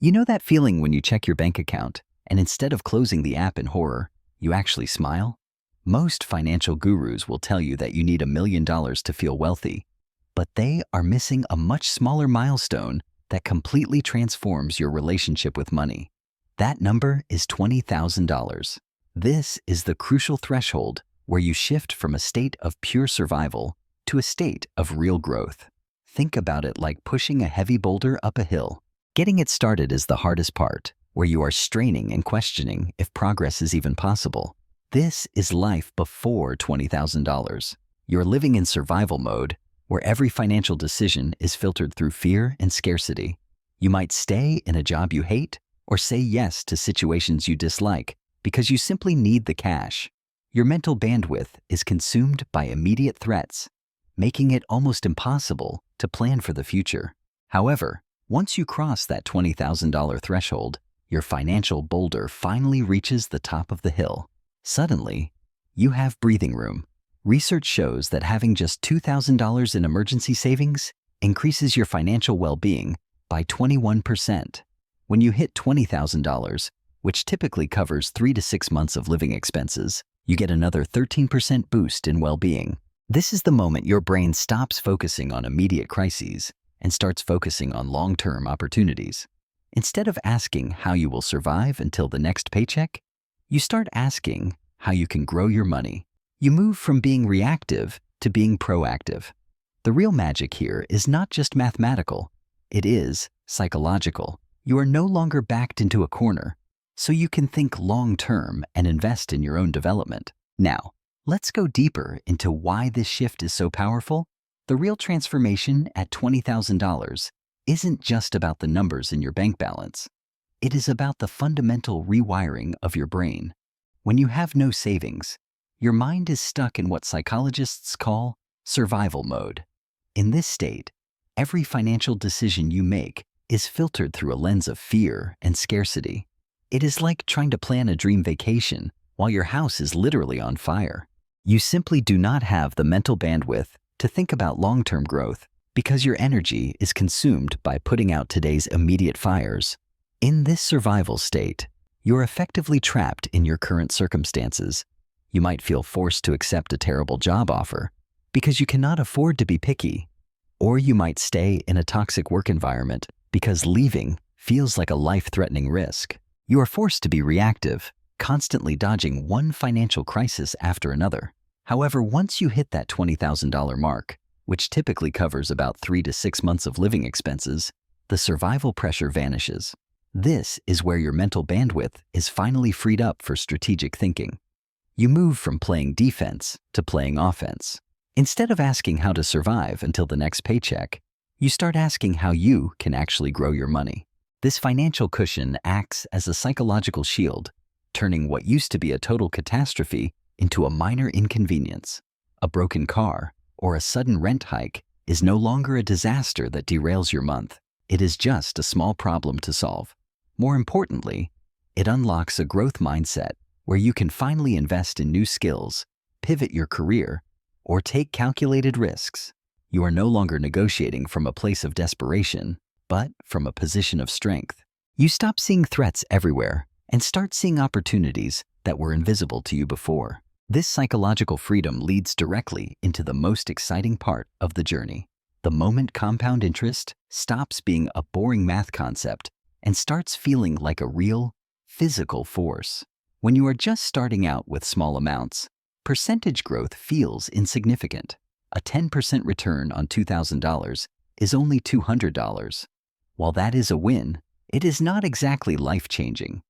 You know that feeling when you check your bank account and instead of closing the app in horror, you actually smile? Most financial gurus will tell you that you need $1 million to feel wealthy, but they are missing a much smaller milestone that completely transforms your relationship with money. That number is $20,000. This is the crucial threshold where you shift from a state of pure survival to a state of real growth. Think about it like pushing a heavy boulder up a hill. Getting it started is the hardest part, where you are straining and questioning if progress is even possible. This is life before $20,000. You're living in survival mode, where every financial decision is filtered through fear and scarcity. You might stay in a job you hate or say yes to situations you dislike because you simply need the cash. Your mental bandwidth is consumed by immediate threats, making it almost impossible to plan for the future. However, once you cross that $20,000 threshold, your financial boulder finally reaches the top of the hill. Suddenly, you have breathing room. Research shows that having just $2,000 in emergency savings increases your financial well-being by 21%. When you hit $20,000, which typically covers 3 to 6 months of living expenses, you get another 13% boost in well-being. This is the moment your brain stops focusing on immediate crises and starts focusing on long-term opportunities. Instead of asking how you will survive until the next paycheck, you start asking how you can grow your money. You move from being reactive to being proactive. The real magic here is not just mathematical, it is psychological. You are no longer backed into a corner, so you can think long-term and invest in your own development. Now, let's go deeper into why this shift is so powerful. The real transformation at $20,000 isn't just about the numbers in your bank balance. It is about the fundamental rewiring of your brain. When you have no savings, your mind is stuck in what psychologists call survival mode. In this state, every financial decision you make is filtered through a lens of fear and scarcity. It is like trying to plan a dream vacation while your house is literally on fire. You simply do not have the mental bandwidth to think about long-term growth because your energy is consumed by putting out today's immediate fires. In this survival state, you're effectively trapped in your current circumstances. You might feel forced to accept a terrible job offer because you cannot afford to be picky, or you might stay in a toxic work environment because leaving feels like a life-threatening risk. You are forced to be reactive, constantly dodging one financial crisis after another. However, once you hit that $20,000 mark, which typically covers about 3 to 6 months of living expenses, the survival pressure vanishes. This is where your mental bandwidth is finally freed up for strategic thinking. You move from playing defense to playing offense. Instead of asking how to survive until the next paycheck, you start asking how you can actually grow your money. This financial cushion acts as a psychological shield, turning what used to be a total catastrophe into a minor inconvenience. A broken car or a sudden rent hike is no longer a disaster that derails your month. It is just a small problem to solve. More importantly, it unlocks a growth mindset where you can finally invest in new skills, pivot your career, or take calculated risks. You are no longer negotiating from a place of desperation, but from a position of strength. You stop seeing threats everywhere and start seeing opportunities that were invisible to you before. This psychological freedom leads directly into the most exciting part of the journey. The moment compound interest stops being a boring math concept and starts feeling like a real, physical force. When you are just starting out with small amounts, percentage growth feels insignificant. A 10% return on $2,000 is only $200. While that is a win, it is not exactly life-changing.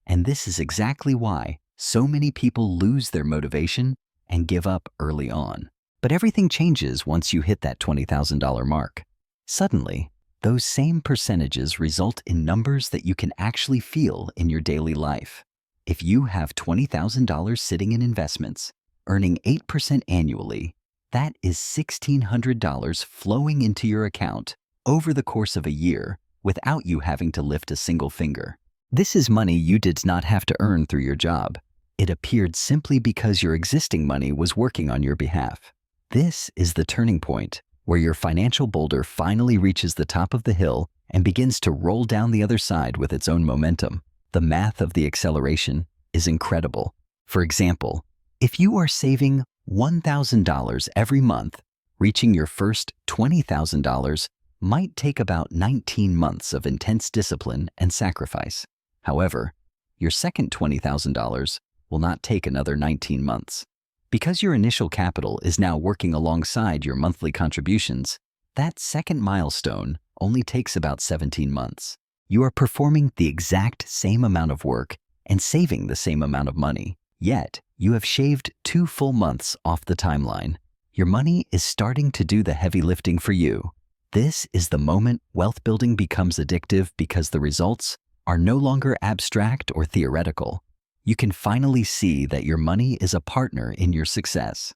And this is exactly why so many people lose their motivation and give up early on. But everything changes once you hit that $20,000 mark. Suddenly, those same percentages result in numbers that you can actually feel in your daily life. If you have $20,000 sitting in investments, earning 8% annually, that is $1,600 flowing into your account over the course of a year without you having to lift a single finger. This is money you did not have to earn through your job. It appeared simply because your existing money was working on your behalf. This is the turning point where your financial boulder finally reaches the top of the hill and begins to roll down the other side with its own momentum. The math of the acceleration is incredible. For example, if you are saving $1,000 every month, reaching your first $20,000 might take about 19 months of intense discipline and sacrifice. However, your second $20,000 will not take another 19 months. Because your initial capital is now working alongside your monthly contributions, that second milestone only takes about 17 months. You are performing the exact same amount of work and saving the same amount of money, yet you have shaved 2 full months off the timeline. Your money is starting to do the heavy lifting for you. This is the moment wealth building becomes addictive because the results are no longer abstract or theoretical. You can finally see that your money is a partner in your success.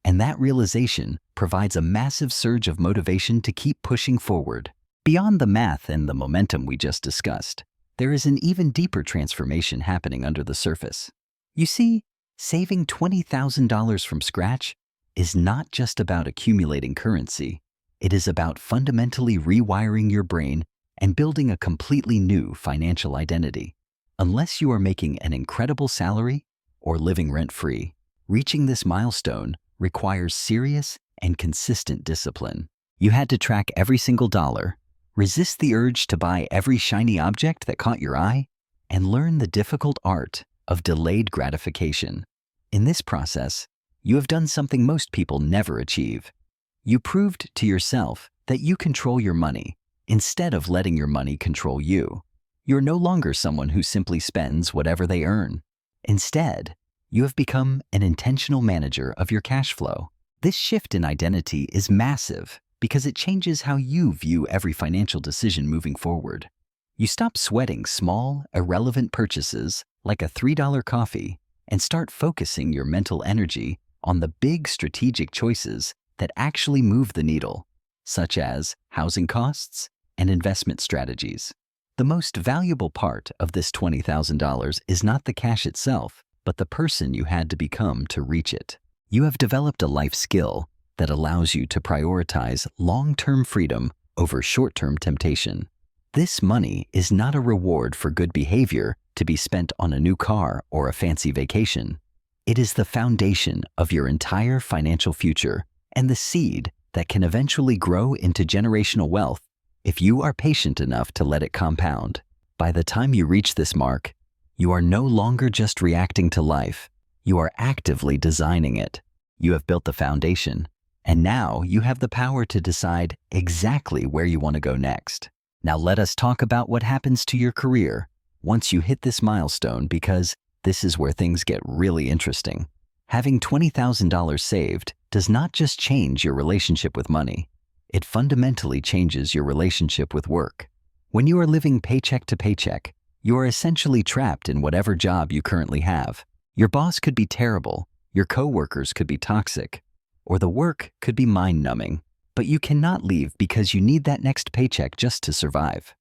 And that realization provides a massive surge of motivation to keep pushing forward. Beyond the math and the momentum we just discussed, there is an even deeper transformation happening under the surface. You see, saving $20,000 from scratch is not just about accumulating currency. It is about fundamentally rewiring your brain and building a completely new financial identity. Unless you are making an incredible salary or living rent-free, reaching this milestone requires serious and consistent discipline. You had to track every single dollar, resist the urge to buy every shiny object that caught your eye, and learn the difficult art of delayed gratification. In this process, you have done something most people never achieve. You proved to yourself that you control your money instead of letting your money control you. You're no longer someone who simply spends whatever they earn. Instead, you have become an intentional manager of your cash flow. This shift in identity is massive because it changes how you view every financial decision moving forward. You stop sweating small, irrelevant purchases like a $3 coffee and start focusing your mental energy on the big strategic choices that actually move the needle, such as housing costs and investment strategies. The most valuable part of this $20,000 is not the cash itself, but the person you had to become to reach it. You have developed a life skill that allows you to prioritize long-term freedom over short-term temptation. This money is not a reward for good behavior to be spent on a new car or a fancy vacation. It is the foundation of your entire financial future and the seed that can eventually grow into generational wealth if you are patient enough to let it compound. By the time you reach this mark, you are no longer just reacting to life. You are actively designing it. You have built the foundation, and now you have the power to decide exactly where you want to go next. Now let us talk about what happens to your career once you hit this milestone, because this is where things get really interesting. Having $20,000 saved does not just change your relationship with money. It fundamentally changes your relationship with work. When you are living paycheck to paycheck, you are essentially trapped in whatever job you currently have. Your boss could be terrible, your coworkers could be toxic, or the work could be mind-numbing, but you cannot leave because you need that next paycheck just to survive.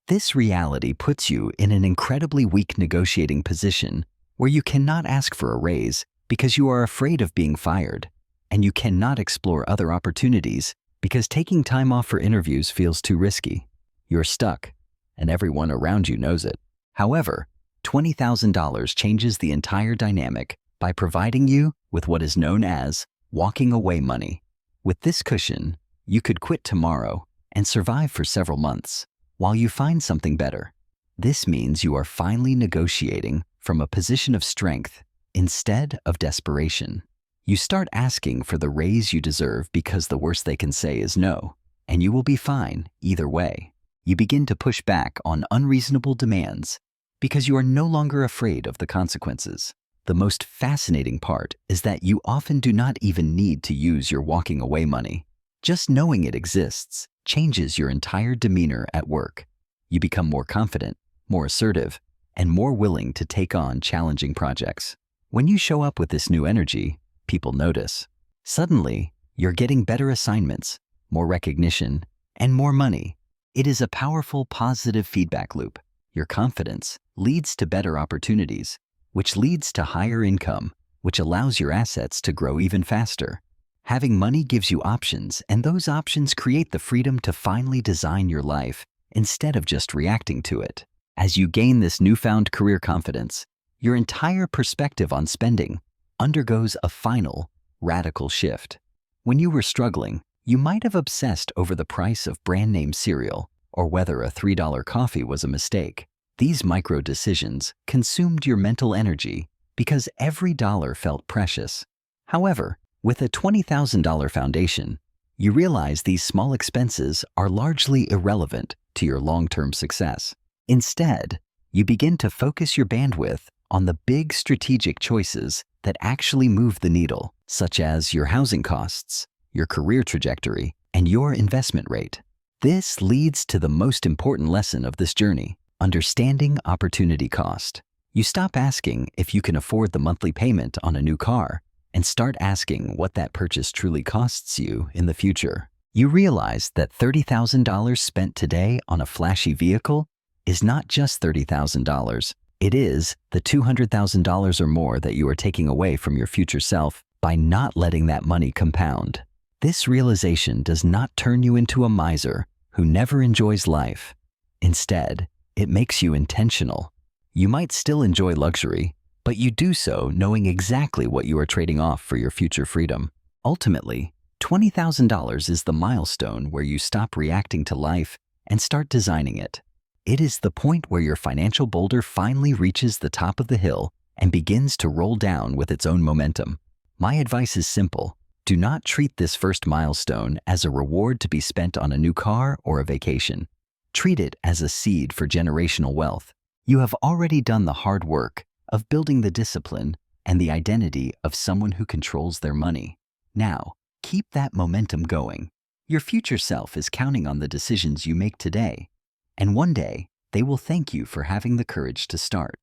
This reality puts you in an incredibly weak negotiating position where you cannot ask for a raise because you are afraid of being fired, and you cannot explore other opportunities because taking time off for interviews feels too risky. You're stuck, and everyone around you knows it. However, $20,000 changes the entire dynamic by providing you with what is known as walking away money. With this cushion, you could quit tomorrow and survive for several months while you find something better. This means you are finally negotiating from a position of strength instead of desperation. You start asking for the raise you deserve because the worst they can say is no, and you will be fine either way. You begin to push back on unreasonable demands because you are no longer afraid of the consequences. The most fascinating part is that you often do not even need to use your walking away money. Just knowing it exists changes your entire demeanor at work. You become more confident, more assertive, and more willing to take on challenging projects. When you show up with this new energy, people notice. Suddenly, you're getting better assignments, more recognition, and more money. It is a powerful positive feedback loop. Your confidence leads to better opportunities, which leads to higher income, which allows your assets to grow even faster. Having money gives you options, and those options create the freedom to finally design your life instead of just reacting to it. As you gain this newfound career confidence, your entire perspective on spending undergoes a final, radical shift. When you were struggling, you might have obsessed over the price of brand-name cereal or whether a $3 coffee was a mistake. These micro decisions consumed your mental energy because every dollar felt precious. However, with a $20,000 foundation, you realize these small expenses are largely irrelevant to your long-term success. Instead, you begin to focus your bandwidth on the big strategic choices that actually move the needle, such as your housing costs, your career trajectory, and your investment rate. This leads to the most important lesson of this journey: understanding opportunity cost. You stop asking if you can afford the monthly payment on a new car and start asking what that purchase truly costs you in the future. You realize that $30,000 spent today on a flashy vehicle is not just $30,000. It is the $200,000 or more that you are taking away from your future self by not letting that money compound. This realization does not turn you into a miser who never enjoys life. Instead, it makes you intentional. You might still enjoy luxury, but you do so knowing exactly what you are trading off for your future freedom. Ultimately, $20,000 is the milestone where you stop reacting to life and start designing it. It is the point where your financial boulder finally reaches the top of the hill and begins to roll down with its own momentum. My advice is simple. Do not treat this first milestone as a reward to be spent on a new car or a vacation. Treat it as a seed for generational wealth. You have already done the hard work of building the discipline and the identity of someone who controls their money. Now, keep that momentum going. Your future self is counting on the decisions you make today, and one day they will thank you for having the courage to start.